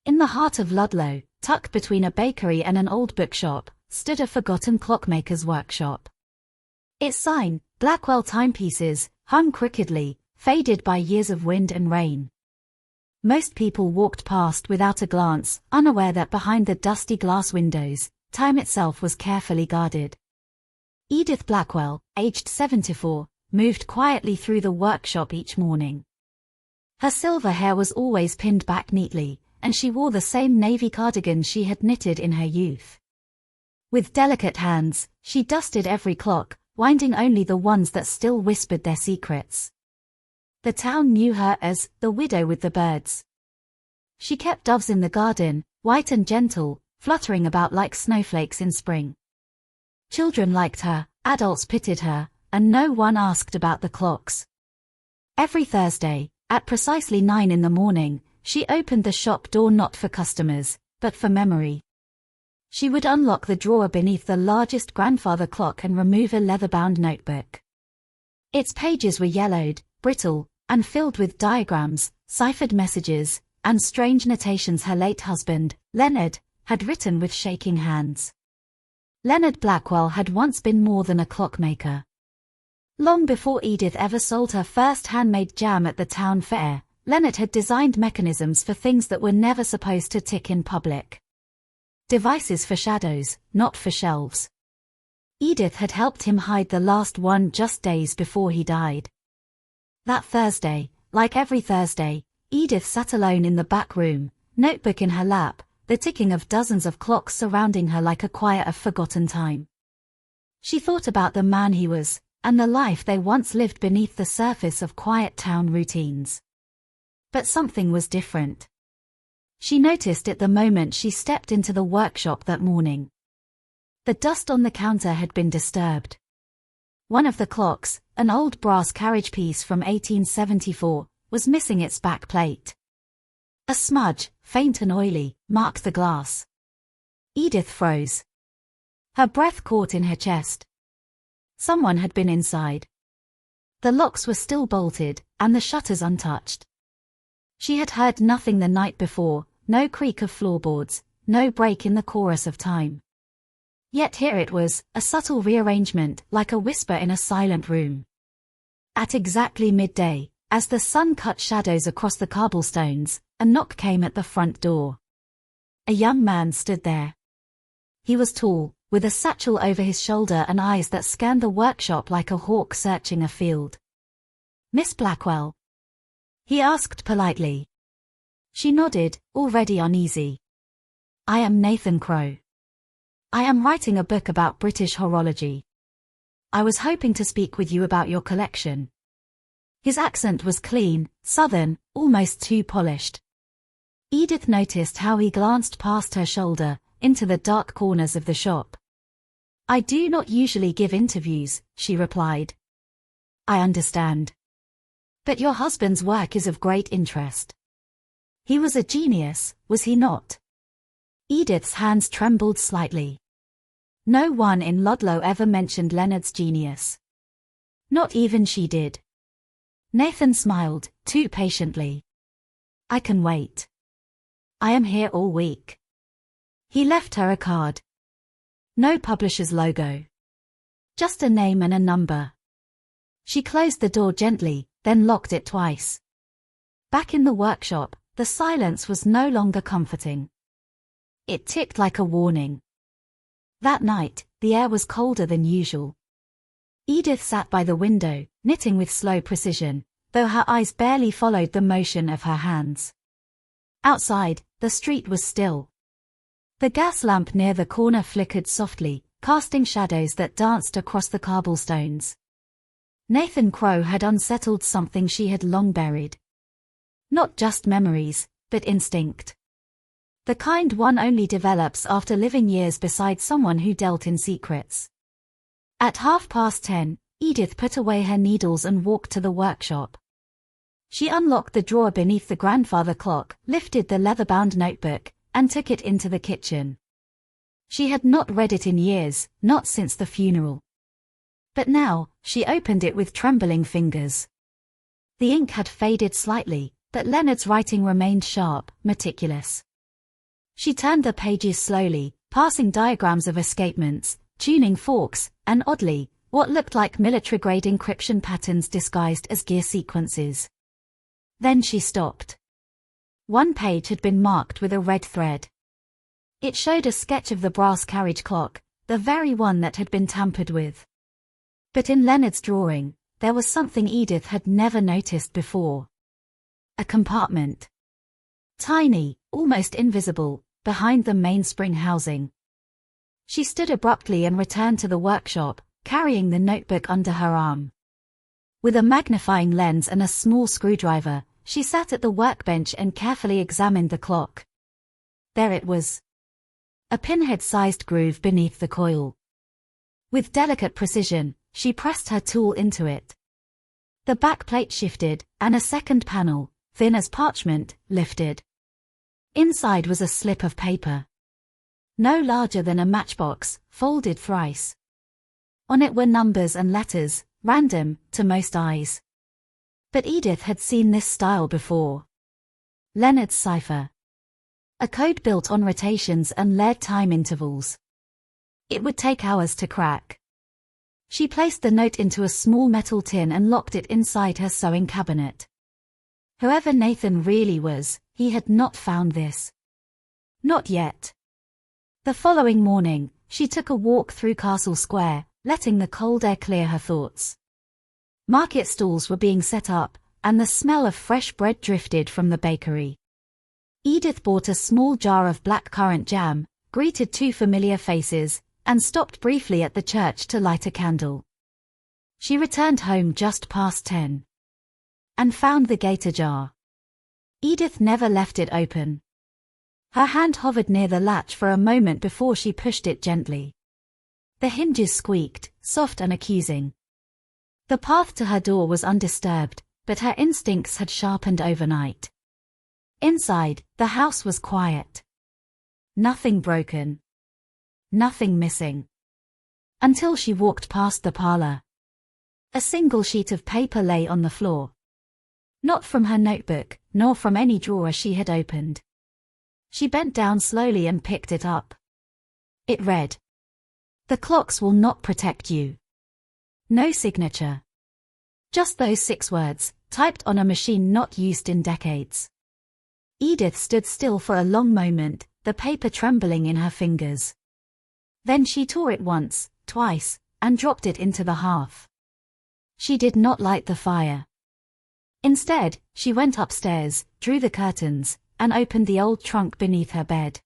In the heart of Ludlow, tucked between a bakery and an old bookshop, stood a forgotten clockmaker's workshop. Its sign, Blackwell timepieces, hung crookedly, faded by years of wind and rain. Most people walked past without a glance, unaware that behind the dusty glass windows, time itself was carefully guarded. Edith Blackwell, aged 74, moved quietly through the workshop each morning. Her silver hair was always pinned back neatly, and she wore the same navy cardigan she had knitted in her youth. With delicate hands, she dusted every clock, winding only the ones that still whispered their secrets. The town knew her as the widow with the birds. She kept doves in the garden, white and gentle, fluttering about like snowflakes in spring. Children liked her, adults pitied her, and no one asked about the clocks. Every Thursday, at precisely 9 in the morning, she opened the shop door not for customers, but for memory. She would unlock the drawer beneath the largest grandfather clock and remove a leather-bound notebook. Its pages were yellowed, brittle, and filled with diagrams, ciphered messages, and strange notations her late husband, Leonard, had written with shaking hands. Leonard Blackwell had once been more than a clockmaker. Long before Edith ever sold her first handmade jam at the town fair, Leonard had designed mechanisms for things that were never supposed to tick in public. Devices for shadows, not for shelves. Edith had helped him hide the last one just days before he died. That Thursday, like every Thursday, Edith sat alone in the back room, notebook in her lap, the ticking of dozens of clocks surrounding her like a choir of forgotten time. She thought about the man he was, and the life they once lived beneath the surface of quiet town routines. But something was different. She noticed it the moment she stepped into the workshop that morning. The dust on the counter had been disturbed. One of the clocks, an old brass carriage piece from 1874, was missing its back plate. A smudge, faint and oily, marked the glass. Edith froze. Her breath caught in her chest. Someone had been inside. The locks were still bolted, and the shutters untouched. She had heard nothing the night before, no creak of floorboards, no break in the chorus of time. Yet here it was, a subtle rearrangement, like a whisper in a silent room. At exactly midday, as the sun cut shadows across the cobblestones, a knock came at the front door. A young man stood there. He was tall, with a satchel over his shoulder and eyes that scanned the workshop like a hawk searching a field. "Miss Blackwell?" he asked politely. She nodded, already uneasy. "I am Nathan Crowe. I am writing a book about British horology. I was hoping to speak with you about your collection." His accent was clean, southern, almost too polished. Edith noticed how he glanced past her shoulder, into the dark corners of the shop. "I do not usually give interviews," she replied. "I understand. But your husband's work is of great interest. He was a genius, was he not?" Edith's hands trembled slightly. No one in Ludlow ever mentioned Leonard's genius. Not even she did. Nathan smiled, too patiently. "I can wait. I am here all week." He left her a card. No publisher's logo. Just a name and a number. She closed the door gently, then locked it twice. Back in the workshop, the silence was no longer comforting. It ticked like a warning. That night, the air was colder than usual. Edith sat by the window, knitting with slow precision, though her eyes barely followed the motion of her hands. Outside, the street was still. The gas lamp near the corner flickered softly, casting shadows that danced across the cobblestones. Nathan Crowe had unsettled something she had long buried. Not just memories, but instinct. The kind one only develops after living years beside someone who dealt in secrets. At 10:30, Edith put away her needles and walked to the workshop. She unlocked the drawer beneath the grandfather clock, lifted the leather-bound notebook, and took it into the kitchen. She had not read it in years, not since the funeral. But now, she opened it with trembling fingers. The ink had faded slightly, but Leonard's writing remained sharp, meticulous. She turned the pages slowly, passing diagrams of escapements, tuning forks, and oddly, what looked like military-grade encryption patterns disguised as gear sequences. Then she stopped. One page had been marked with a red thread. It showed a sketch of the brass carriage clock, the very one that had been tampered with. But in Leonard's drawing, there was something Edith had never noticed before. A compartment. Tiny, almost invisible, behind the mainspring housing. She stood abruptly and returned to the workshop, carrying the notebook under her arm. With a magnifying lens and a small screwdriver, she sat at the workbench and carefully examined the clock. There it was. A pinhead-sized groove beneath the coil. With delicate precision, she pressed her tool into it. The back plate shifted, and a second panel, thin as parchment, lifted. Inside was a slip of paper. No larger than a matchbox, folded thrice. On it were numbers and letters, random, to most eyes. But Edith had seen this style before. Leonard's cipher. A code built on rotations and layered time intervals. It would take hours to crack. She placed the note into a small metal tin and locked it inside her sewing cabinet. Whoever Nathan really was, he had not found this. Not yet. The following morning, she took a walk through Castle Square, letting the cold air clear her thoughts. Market stalls were being set up, and the smell of fresh bread drifted from the bakery. Edith bought a small jar of blackcurrant jam, greeted two familiar faces, and stopped briefly at the church to light a candle. She returned home just past 10. And found the gate ajar. Edith never left it open. Her hand hovered near the latch for a moment before she pushed it gently. The hinges squeaked, soft and accusing. The path to her door was undisturbed, but her instincts had sharpened overnight. Inside, the house was quiet. Nothing broken. Nothing missing. Until she walked past the parlor. A single sheet of paper lay on the floor. Not from her notebook, nor from any drawer she had opened. She bent down slowly and picked it up. It read, "The clocks will not protect you." No signature. Just those 6 words, typed on a machine not used in decades. Edith stood still for a long moment, the paper trembling in her fingers. Then she tore it once, twice, and dropped it into the hearth. She did not light the fire. Instead, she went upstairs, drew the curtains, and opened the old trunk beneath her bed.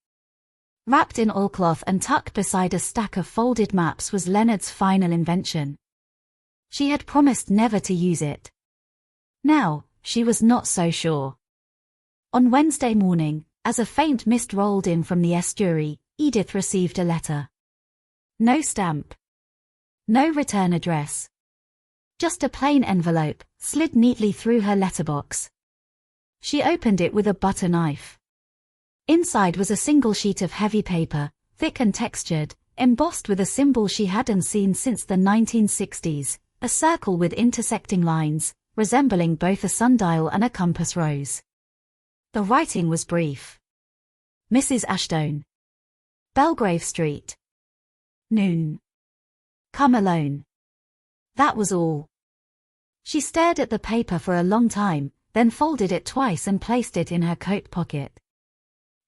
Wrapped in oilcloth and tucked beside a stack of folded maps was Leonard's final invention. She had promised never to use it. Now, she was not so sure. On Wednesday morning, as a faint mist rolled in from the estuary, Edith received a letter. No stamp. No return address. Just a plain envelope, slid neatly through her letterbox. She opened it with a butter knife. Inside was a single sheet of heavy paper, thick and textured, embossed with a symbol she hadn't seen since the 1960s, a circle with intersecting lines, resembling both a sundial and a compass rose. The writing was brief. Mrs. Ashton. Belgrave Street. Noon. Come alone. That was all. She stared at the paper for a long time, then folded it twice and placed it in her coat pocket.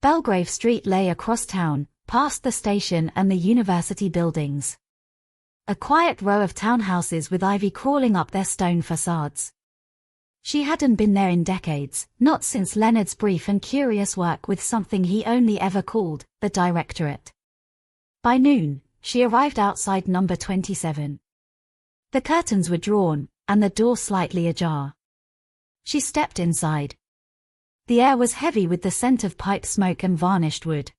Belgrave Street lay across town, past the station and the university buildings. A quiet row of townhouses with ivy crawling up their stone facades. She hadn't been there in decades, not since Leonard's brief and curious work with something he only ever called the Directorate. By noon, she arrived outside number 27. The curtains were drawn, and the door slightly ajar. She stepped inside. The air was heavy with the scent of pipe smoke and varnished wood.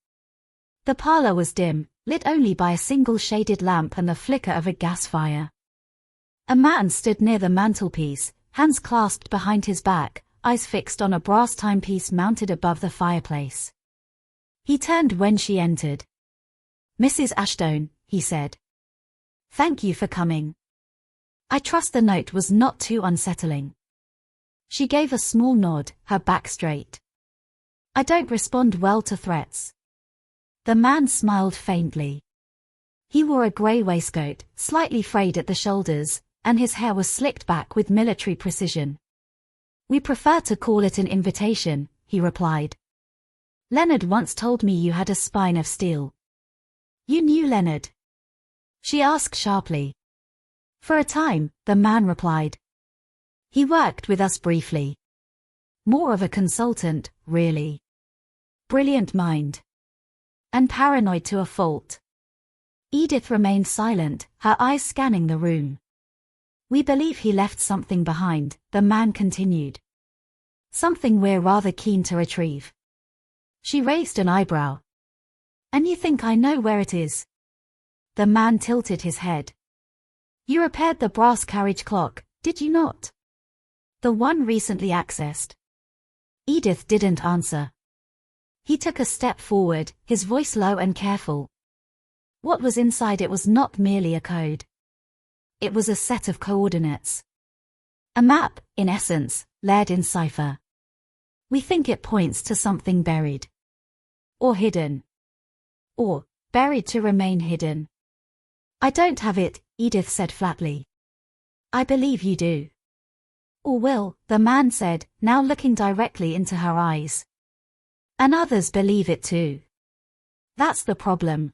The parlor was dim, lit only by a single shaded lamp and the flicker of a gas fire. A man stood near the mantelpiece, hands clasped behind his back, eyes fixed on a brass timepiece mounted above the fireplace. He turned when she entered. "Mrs. Ashton," he said. "Thank you for coming. I trust the note was not too unsettling." She gave a small nod, her back straight. "I don't respond well to threats. The man smiled faintly. He wore a grey waistcoat, slightly frayed at the shoulders, and his hair was slicked back with military precision. "We prefer to call it an invitation," he replied. "Leonard once told me you had a spine of steel." "You knew Leonard?" she asked sharply. "For a time," the man replied. "He worked with us briefly. More of a consultant, really. Brilliant mind. And paranoid to a fault." Edith remained silent, her eyes scanning the room. "We believe he left something behind," the man continued. "Something we're rather keen to retrieve." She raised an eyebrow. "And you think I know where it is?" The man tilted his head. "You repaired the brass carriage clock, did you not? The one recently accessed?" Edith didn't answer. He took a step forward, his voice low and careful. What was inside it was not merely a code. It was a set of coordinates. A map, in essence, layered in cipher. "We think it points to something buried. Or hidden. Or, buried to remain hidden." "I don't have it," Edith said flatly. "I believe you do." "Or will," the man said, now looking directly into her eyes. "And others believe it too. That's the problem."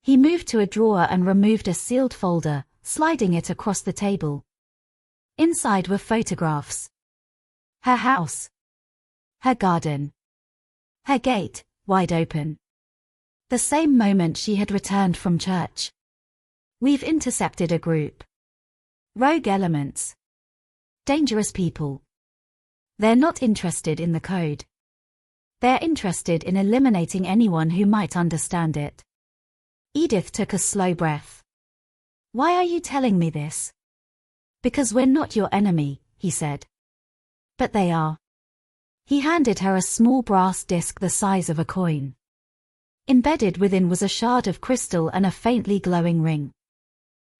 He moved to a drawer and removed a sealed folder, sliding it across the table. Inside were photographs. Her house. Her garden. Her gate, wide open. The same moment she had returned from church. "We've intercepted a group. Rogue elements. Dangerous people. They're not interested in the code. They're interested in eliminating anyone who might understand it." Edith took a slow breath. "Why are you telling me this?" "Because we're not your enemy," he said. "But they are." He handed her a small brass disc the size of a coin. Embedded within was a shard of crystal and a faintly glowing ring.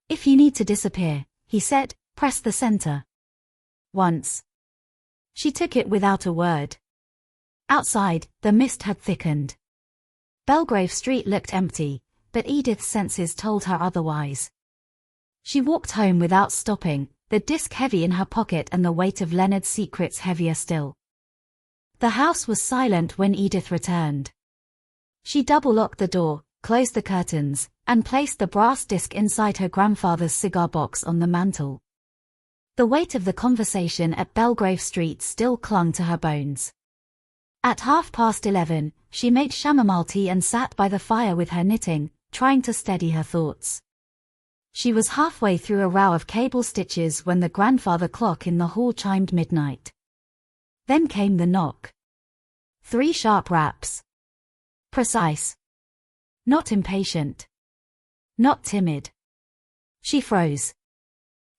"If you need to disappear," he said, "press the center. Once." She took it without a word. Outside, the mist had thickened. Belgrave Street looked empty, but Edith's senses told her otherwise. She walked home without stopping, the disc heavy in her pocket and the weight of Leonard's secrets heavier still. The house was silent when Edith returned. She double-locked the door, closed the curtains, and placed the brass disc inside her grandfather's cigar box on the mantel. The weight of the conversation at Belgrave Street still clung to her bones. At 11:30, she made chamomile tea and sat by the fire with her knitting, trying to steady her thoughts. She was halfway through a row of cable stitches when the grandfather clock in the hall chimed midnight. Then came the knock. 3 sharp raps. Precise. Not impatient. Not timid. She froze.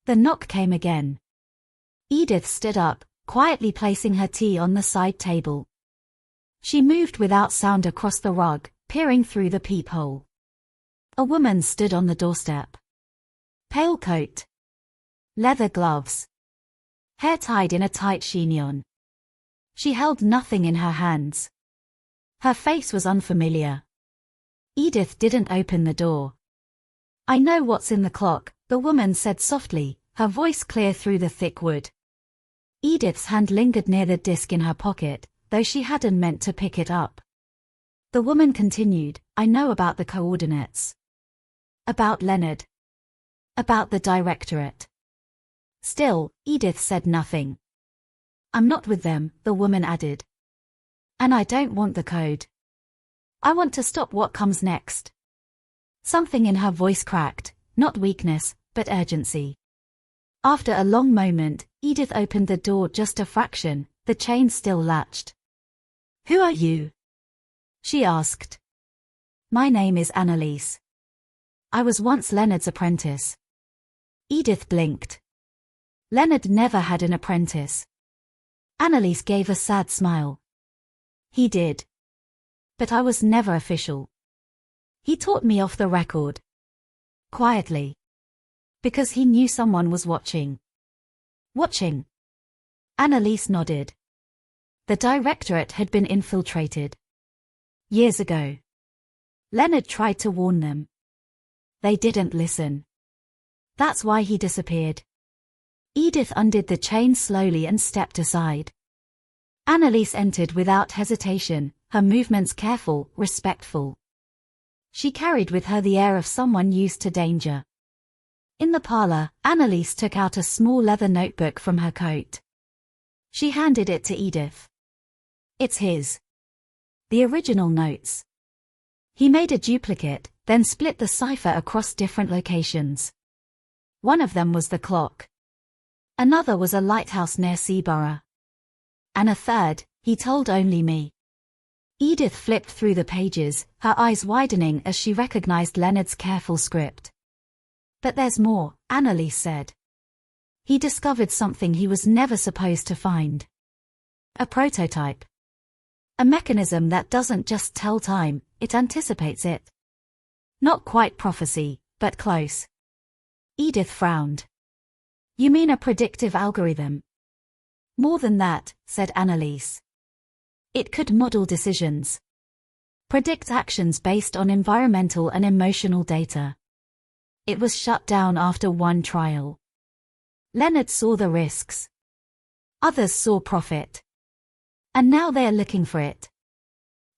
The knock came again. Edith stood up, quietly placing her tea on the side table. She moved without sound across the rug, peering through the peephole. A woman stood on the doorstep. Pale coat. Leather gloves. Hair tied in a tight chignon. She held nothing in her hands. Her face was unfamiliar. Edith didn't open the door. "I know what's in the clock," the woman said softly, her voice clear through the thick wood. Edith's hand lingered near the disc in her pocket, though she hadn't meant to pick it up. The woman continued, "I know about the coordinates. About Leonard. About the directorate." Still, Edith said nothing. "I'm not with them," the woman added. "And I don't want the code. I want to stop what comes next." Something in her voice cracked, not weakness, but urgency. After a long moment, Edith opened the door just a fraction, the chain still latched. "Who are you?" she asked. "My name is Annalise. I was once Leonard's apprentice." Edith blinked. Leonard never had an apprentice. Annalise gave a sad smile. "He did. But I was never official. He taught me off the record. Quietly. Because he knew someone was watching." "Watching?" Annalise nodded. "The directorate had been infiltrated. Years ago. Leonard tried to warn them. They didn't listen. That's why he disappeared. Edith undid the chain slowly and stepped aside. Annalise entered without hesitation, her movements careful, respectful. She carried with her the air of someone used to danger. In the parlor, Annalise took out a small leather notebook from her coat. She handed it to Edith. It's his. The original notes. He made a duplicate, then split the cipher across different locations. One of them was the clock. Another was a lighthouse near Seaborough. And a third, he told only me. Edith flipped through the pages, her eyes widening as she recognized Leonard's careful script. But there's more, Annalise said. He discovered something he was never supposed to find. A prototype. A mechanism that doesn't just tell time, it anticipates it. Not quite prophecy, but close. Edith frowned. You mean a predictive algorithm? More than that, said Annalise. It could model decisions. Predict actions based on environmental and emotional data. It was shut down after one trial. Leonard saw the risks. Others saw profit. And now they are looking for it.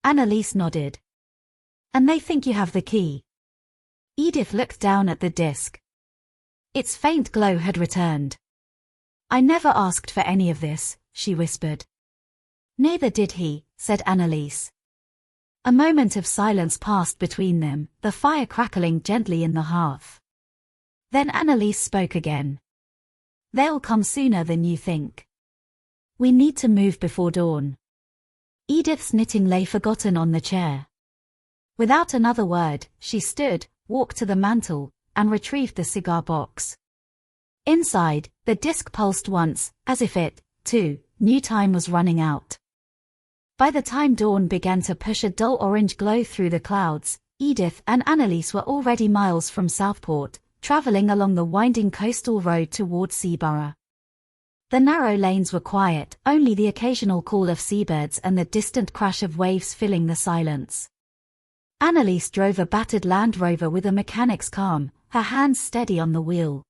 Annalise nodded. And they think you have the key. Edith looked down at the disk. Its faint glow had returned. I never asked for any of this, she whispered. Neither did he, said Annalise. A moment of silence passed between them, the fire crackling gently in the hearth. Then Annalise spoke again. They'll come sooner than you think. We need to move before dawn. Edith's knitting lay forgotten on the chair. Without another word, she stood, walked to the mantel, and retrieved the cigar box. Inside, the disc pulsed once, as if it, too, knew time was running out. By the time dawn began to push a dull orange glow through the clouds, Edith and Annalise were already miles from Southport, traveling along the winding coastal road toward Seaborough. The narrow lanes were quiet, only the occasional call of seabirds and the distant crash of waves filling the silence. Annalise drove a battered Land Rover with a mechanic's calm, her hands steady on the wheel.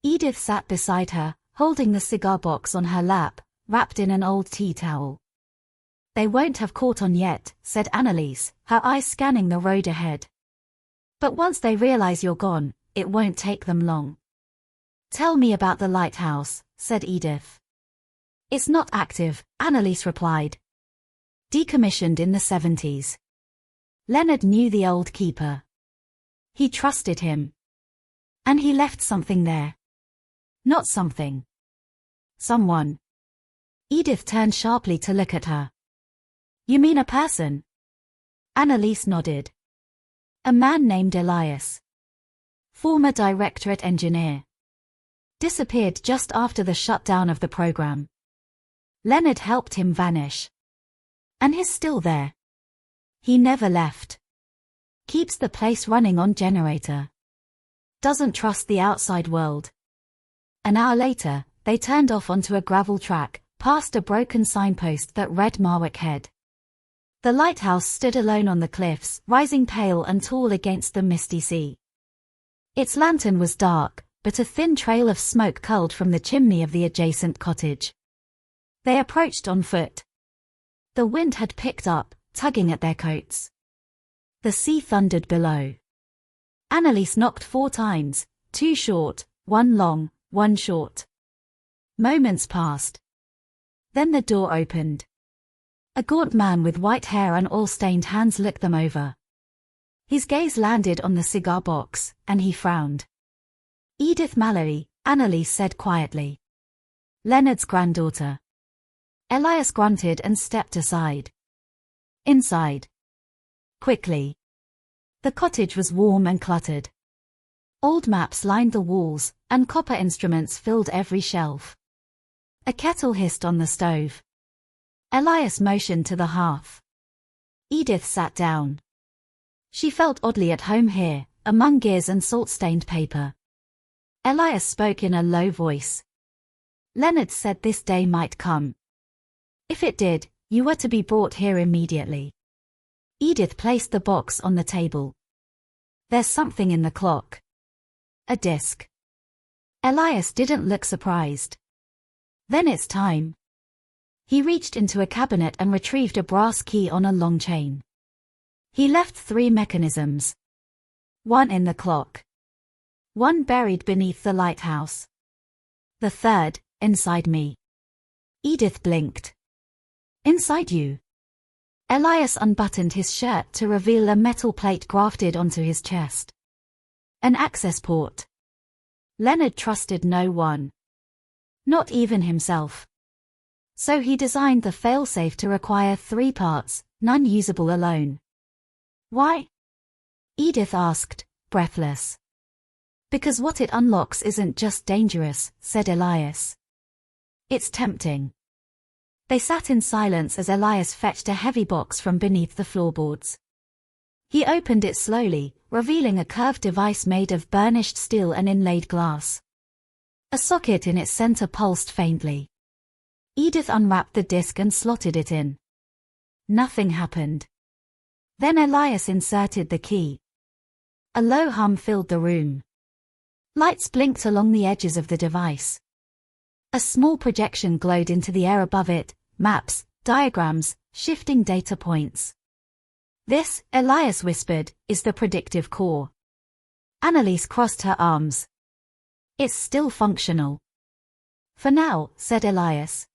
Edith sat beside her, holding the cigar box on her lap, wrapped in an old tea towel. They won't have caught on yet, said Annalise, her eyes scanning the road ahead. But once they realize you're gone, it won't take them long. Tell me about the lighthouse, said Edith. It's not active, Annalise replied. Decommissioned in the 70s. Leonard knew the old keeper. He trusted him. And he left something there. Not something. Someone. Edith turned sharply to look at her. You mean a person? Annalise nodded. A man named Elias. Former directorate engineer. Disappeared just after the shutdown of the program. Leonard helped him vanish. And he's still there. He never left. Keeps the place running on generator. Doesn't trust the outside world. An hour later, they turned off onto a gravel track, past a broken signpost that read Marwick Head. The lighthouse stood alone on the cliffs, rising pale and tall against the misty sea. Its lantern was dark, but a thin trail of smoke curled from the chimney of the adjacent cottage. They approached on foot. The wind had picked up, tugging at their coats. The sea thundered below. Annalise knocked 4 times, 2 short, 1 long, 1 short. Moments passed. Then the door opened. A gaunt man with white hair and oil-stained hands looked them over. His gaze landed on the cigar box, and he frowned. Edith Mallory, Annalise said quietly. Leonard's granddaughter. Elias grunted and stepped aside. Inside. Quickly. The cottage was warm and cluttered. Old maps lined the walls, and copper instruments filled every shelf. A kettle hissed on the stove. Elias motioned to the hearth. Edith sat down. She felt oddly at home here, among gears and salt-stained paper. Elias spoke in a low voice. Leonard said this day might come. If it did, you were to be brought here immediately. Edith placed the box on the table. There's something in the clock. A disc. Elias didn't look surprised. Then it's time. He reached into a cabinet and retrieved a brass key on a long chain. He left 3 mechanisms. One in the clock. One buried beneath the lighthouse. The third, inside me. Edith blinked. Inside you? Elias unbuttoned his shirt to reveal a metal plate grafted onto his chest. An access port. Leonard trusted no one. Not even himself. So he designed the failsafe to require 3 parts, none usable alone. Why? Edith asked, breathless. Because what it unlocks isn't just dangerous, said Elias. It's tempting. They sat in silence as Elias fetched a heavy box from beneath the floorboards. He opened it slowly, revealing a curved device made of burnished steel and inlaid glass. A socket in its center pulsed faintly. Edith unwrapped the disc and slotted it in. Nothing happened. Then Elias inserted the key. A low hum filled the room. Lights blinked along the edges of the device. A small projection glowed into the air above it, maps, diagrams, shifting data points. This, Elias whispered, is the predictive core. Annalise crossed her arms. It's still functional. For now, said Elias.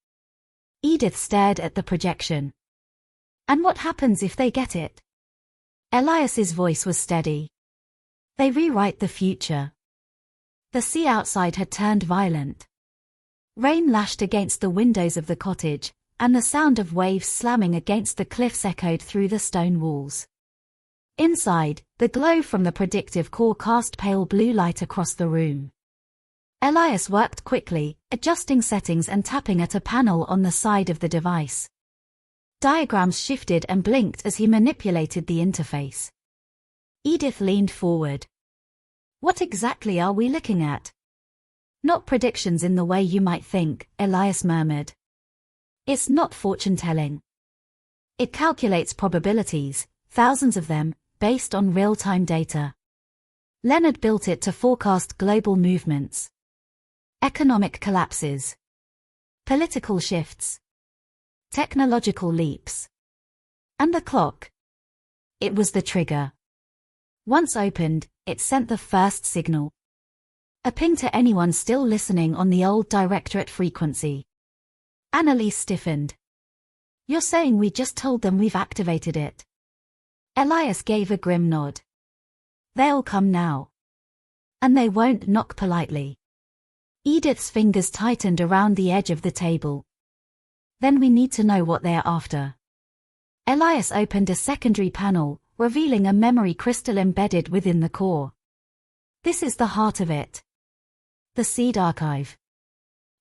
Edith stared at the projection. And what happens if they get it? Elias's voice was steady. They rewrite the future. The sea outside had turned violent. Rain lashed against the windows of the cottage, and the sound of waves slamming against the cliffs echoed through the stone walls. Inside, the glow from the predictive core cast pale blue light across the room. Elias worked quickly, adjusting settings and tapping at a panel on the side of the device. Diagrams shifted and blinked as he manipulated the interface. Edith leaned forward. What exactly are we looking at? Not predictions in the way you might think, Elias murmured. It's not fortune-telling. It calculates probabilities, thousands of them, based on real-time data. Leonard built it to forecast global movements. Economic collapses. Political shifts. Technological leaps. And the clock. It was the trigger. Once opened, it sent the first signal. A ping to anyone still listening on the old directorate frequency. Annalise stiffened. You're saying we just told them we've activated it? Elias gave a grim nod. They'll come now. And they won't knock politely. Edith's fingers tightened around the edge of the table. Then we need to know what they're after. Elias opened a secondary panel, revealing a memory crystal embedded within the core. This is the heart of it. The seed archive.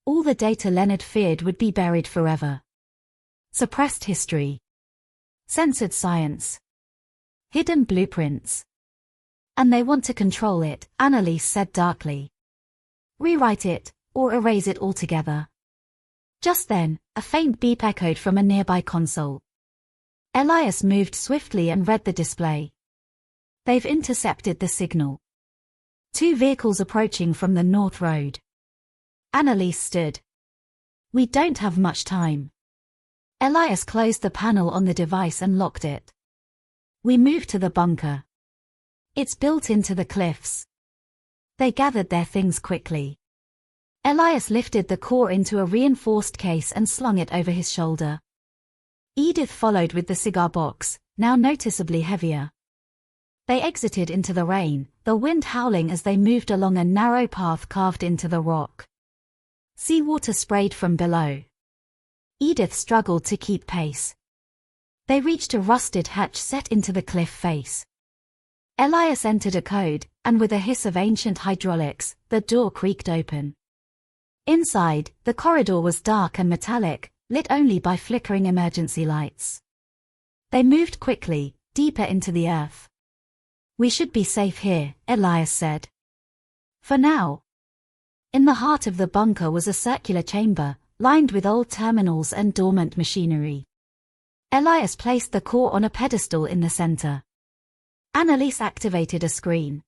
All the data Leonard feared would be buried forever. Suppressed history. Censored science. Hidden blueprints. And they want to control it, Annalise said darkly. Rewrite it, or erase it altogether. Just then, a faint beep echoed from a nearby console. Elias moved swiftly and read the display. They've intercepted the signal. 2 vehicles approaching from the North Road. Annalise stood. We don't have much time. Elias closed the panel on the device and locked it. We moved to the bunker. It's built into the cliffs. They gathered their things quickly. Elias lifted the core into a reinforced case and slung it over his shoulder. Edith followed with the cigar box, now noticeably heavier. They exited into the rain, the wind howling as they moved along a narrow path carved into the rock. Seawater sprayed from below. Edith struggled to keep pace. They reached a rusted hatch set into the cliff face. Elias entered a code, and with a hiss of ancient hydraulics, the door creaked open. Inside, the corridor was dark and metallic, lit only by flickering emergency lights. They moved quickly, deeper into the earth. We should be safe here, Elias said. For now. In the heart of the bunker was a circular chamber, lined with old terminals and dormant machinery. Elias placed the core on a pedestal in the center. Annalise activated a screen.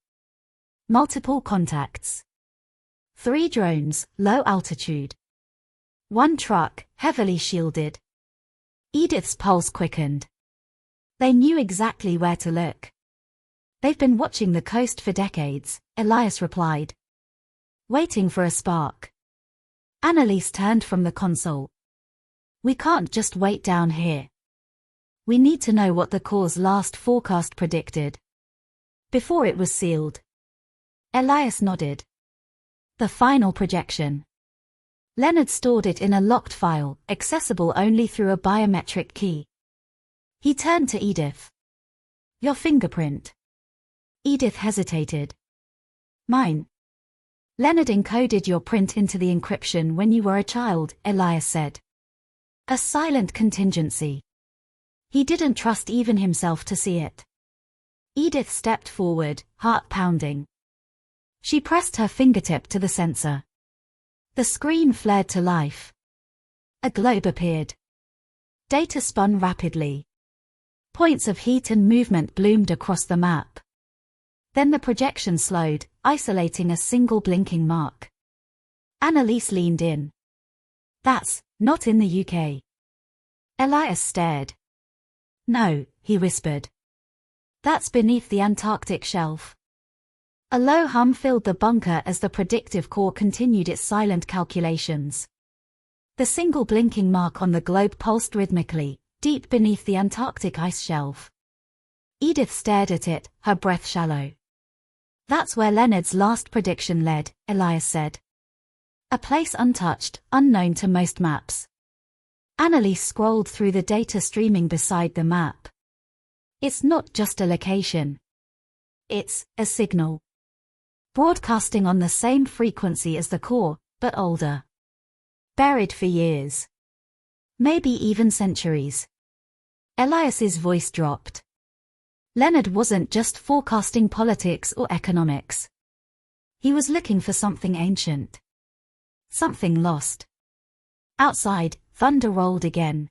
Multiple contacts. 3 drones, low altitude. 1 truck, heavily shielded. Edith's pulse quickened. They knew exactly where to look. They've been watching the coast for decades, Elias replied. Waiting for a spark. Annalise turned from the console. We can't just wait down here. We need to know what the core's last forecast predicted. Before it was sealed. Elias nodded. The final projection. Leonard stored it in a locked file, accessible only through a biometric key. He turned to Edith. Your fingerprint. Edith hesitated. Mine. Leonard encoded your print into the encryption when you were a child, Elias said. A silent contingency. He didn't trust even himself to see it. Edith stepped forward, heart pounding. She pressed her fingertip to the sensor. The screen flared to life. A globe appeared. Data spun rapidly. Points of heat and movement bloomed across the map. Then the projection slowed, isolating a single blinking mark. Annalise leaned in. That's not in the UK. Elias stared. No, he whispered. That's beneath the Antarctic shelf. A low hum filled the bunker as the predictive core continued its silent calculations. The single blinking mark on the globe pulsed rhythmically, deep beneath the Antarctic ice shelf. Edith stared at it, her breath shallow. That's where Leonard's last prediction led, Elias said. A place untouched, unknown to most maps. Annalise scrolled through the data streaming beside the map. It's not just a location. It's a signal. Broadcasting on the same frequency as the core, but older. Buried for years. Maybe even centuries. Elias's voice dropped. Leonard wasn't just forecasting politics or economics. He was looking for something ancient. Something lost. Outside, thunder rolled again.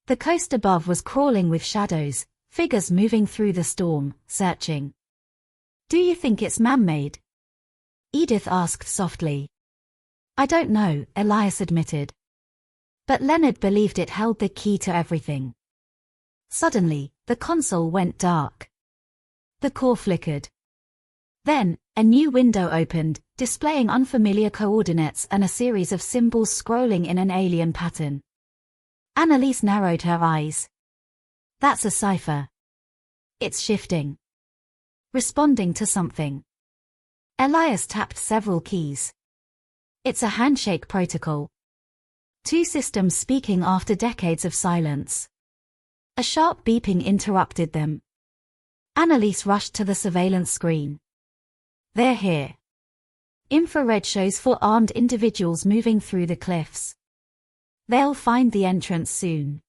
The coast above was crawling with shadows, figures moving through the storm, searching. Do you think it's man-made? Edith asked softly. I don't know, Elias admitted. But Leonard believed it held the key to everything. Suddenly, the console went dark. The core flickered. Then, a new window opened, displaying unfamiliar coordinates and a series of symbols scrolling in an alien pattern. Annalise narrowed her eyes. That's a cipher. It's shifting. Responding to something. Elias tapped several keys. It's a handshake protocol. 2 systems speaking after decades of silence. A sharp beeping interrupted them. Annalise rushed to the surveillance screen. They're here. Infrared shows 4 armed individuals moving through the cliffs. They'll find the entrance soon.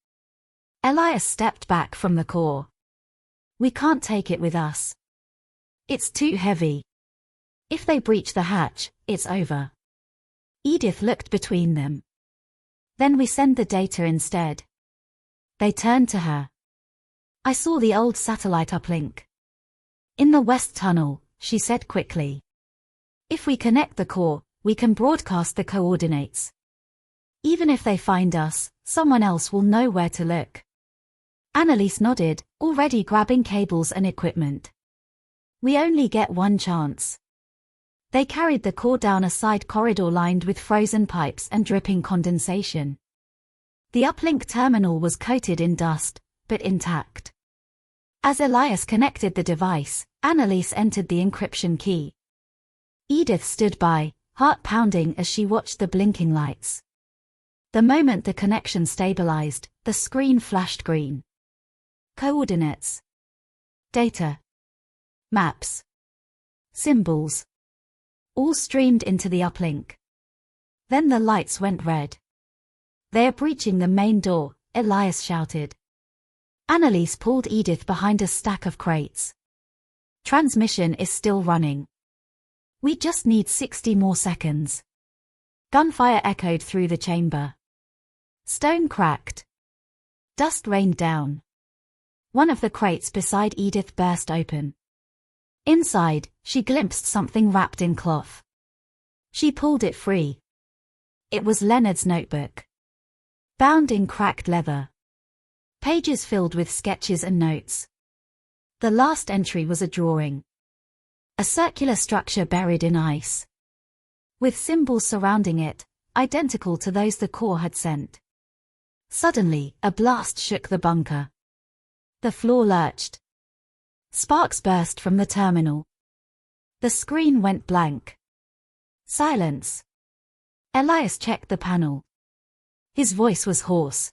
Elias stepped back from the core. We can't take it with us. It's too heavy. If they breach the hatch, it's over. Edith looked between them. Then we send the data instead. They turned to her. I saw the old satellite uplink. In the west tunnel, she said quickly. If we connect the core, we can broadcast the coordinates. Even if they find us, someone else will know where to look. Annalise nodded, already grabbing cables and equipment. We only get one chance. They carried the core down a side corridor lined with frozen pipes and dripping condensation. The uplink terminal was coated in dust, but intact. As Elias connected the device, Annalise entered the encryption key. Edith stood by, heart pounding as she watched the blinking lights. The moment the connection stabilized, the screen flashed green. Coordinates. Data. Maps. Symbols. All streamed into the uplink. Then the lights went red. They're breaching the main door, Elias shouted. Annalise pulled Edith behind a stack of crates. Transmission is still running. We just need 60 more seconds. Gunfire echoed through the chamber. Stone cracked. Dust rained down. One of the crates beside Edith burst open. Inside, she glimpsed something wrapped in cloth. She pulled it free. It was Leonard's notebook. Bound in cracked leather. Pages filled with sketches and notes. The last entry was a drawing. A circular structure buried in ice. With symbols surrounding it, identical to those the Corps had sent. Suddenly, a blast shook the bunker. The floor lurched. Sparks burst from the terminal. The screen went blank. Silence. Elias checked the panel. His voice was hoarse.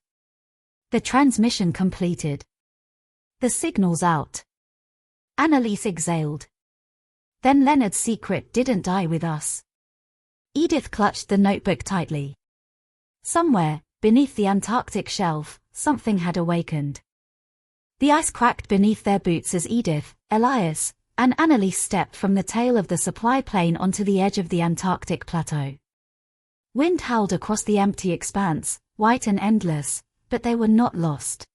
The transmission completed. The signal's out. Annalise exhaled. Then Leonard's secret didn't die with us. Edith clutched the notebook tightly. Somewhere, beneath the Antarctic shelf, something had awakened. The ice cracked beneath their boots as Edith, Elias, and Annalise stepped from the tail of the supply plane onto the edge of the Antarctic plateau. Wind howled across the empty expanse, white and endless, but they were not lost.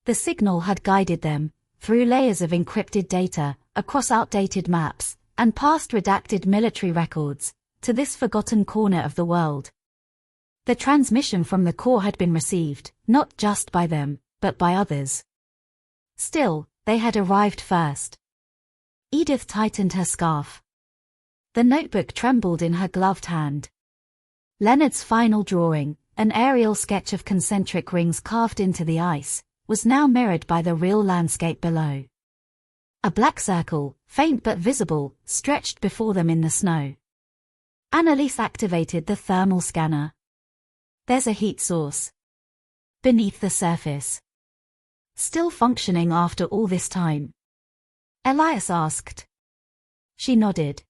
The signal had guided them, through layers of encrypted data, across outdated maps, and past redacted military records, to this forgotten corner of the world. The transmission from the Corps had been received, not just by them, but by others. Still, they had arrived first. Edith tightened her scarf. The notebook trembled in her gloved hand. Leonard's final drawing, an aerial sketch of concentric rings carved into the ice, was now mirrored by the real landscape below. A black circle, faint but visible, stretched before them in the snow. Annalise activated the thermal scanner. There's a heat source. Beneath the surface. Still functioning after all this time? Elias asked. She nodded.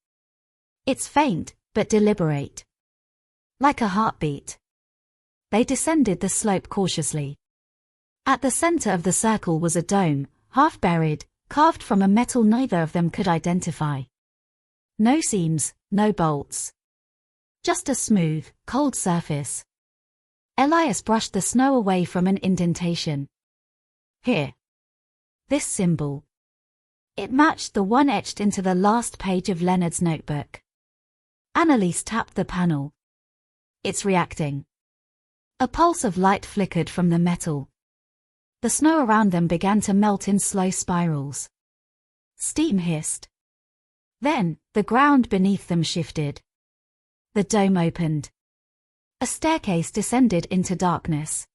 It's faint, but deliberate. Like a heartbeat. They descended the slope cautiously. At the center of the circle was a dome, half buried, carved from a metal neither of them could identify. No seams, no bolts. Just a smooth, cold surface. Elias brushed the snow away from an indentation. Here. This symbol. It matched the one etched into the last page of Leonard's notebook. Annalise tapped the panel. It's reacting. A pulse of light flickered from the metal. The snow around them began to melt in slow spirals. Steam hissed. Then, the ground beneath them shifted. The dome opened. A staircase descended into darkness.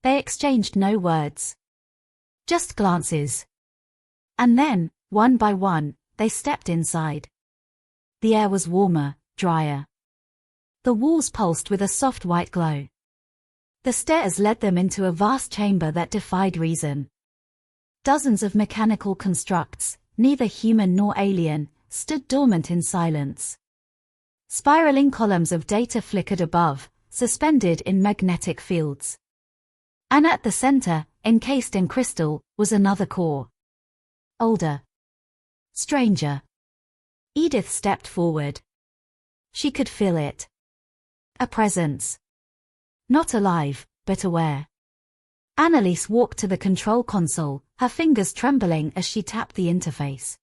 They exchanged no words. Just glances. And then, one by one, they stepped inside. The air was warmer, drier. The walls pulsed with a soft white glow. The stairs led them into a vast chamber that defied reason. Dozens of mechanical constructs, neither human nor alien, stood dormant in silence. Spiraling columns of data flickered above, suspended in magnetic fields. And at the center, encased in crystal, was another core. Older. Stranger. Edith stepped forward. She could feel it. A presence. Not alive, but aware. Annalise walked to the control console, her fingers trembling as she tapped the interface.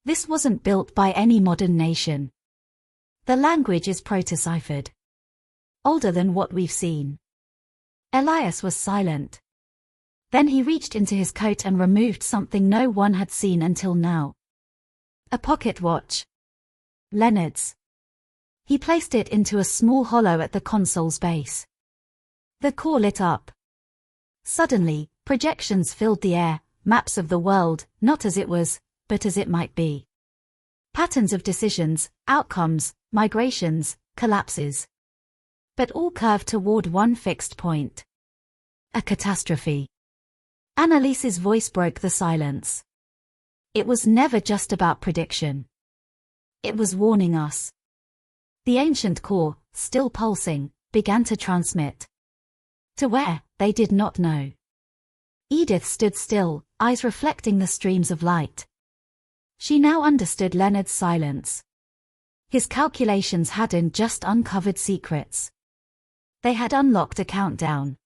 This wasn't built by any modern nation. The language is proto-ciphered. Older than what we've seen. Elias was silent. Then he reached into his coat and removed something no one had seen until now. A pocket watch. Leonard's. He placed it into a small hollow at the console's base. The core lit up. Suddenly, projections filled the air, maps of the world, not as it was, but as it might be. Patterns of decisions, outcomes, migrations, collapses. But all curved toward one fixed point. A catastrophe. Annalise's voice broke the silence. It was never just about prediction. It was warning us. The ancient core, still pulsing, began to transmit. To where, they did not know. Edith stood still, eyes reflecting the streams of light. She now understood Leonard's silence. His calculations hadn't just uncovered secrets. They had unlocked a countdown.